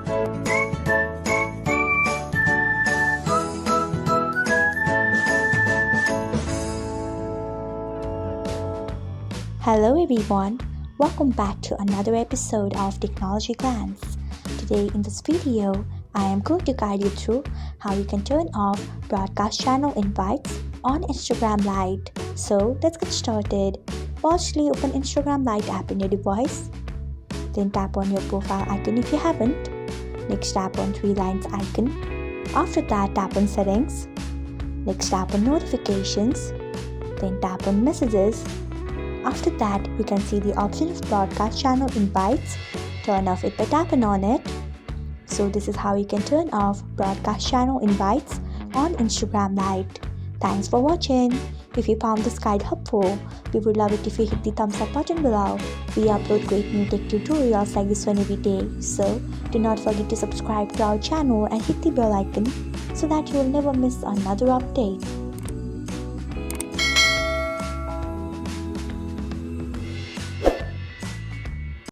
Hello everyone, welcome back to another episode of Technologyglance. Today in this video, I am going to guide you through how you can turn off broadcast channel invites on Instagram Lite. So let's get started. Firstly, open Instagram Lite app in your device. Then tap on your profile icon if you haven't. Next tap on three lines icon. After that, tap on settings. Next tap on notifications. Then tap on messages. After that, you can see the option of broadcast channel invites. Turn off it by tapping on it. So this is how you can turn off broadcast channel invites on Instagram Lite. Thanks for watching. If you found this guide helpful, we would love it if you hit the thumbs up button below. We upload great new tech tutorials like this one every day. So do not forget to subscribe to our channel and hit the bell icon so that you will never miss another update.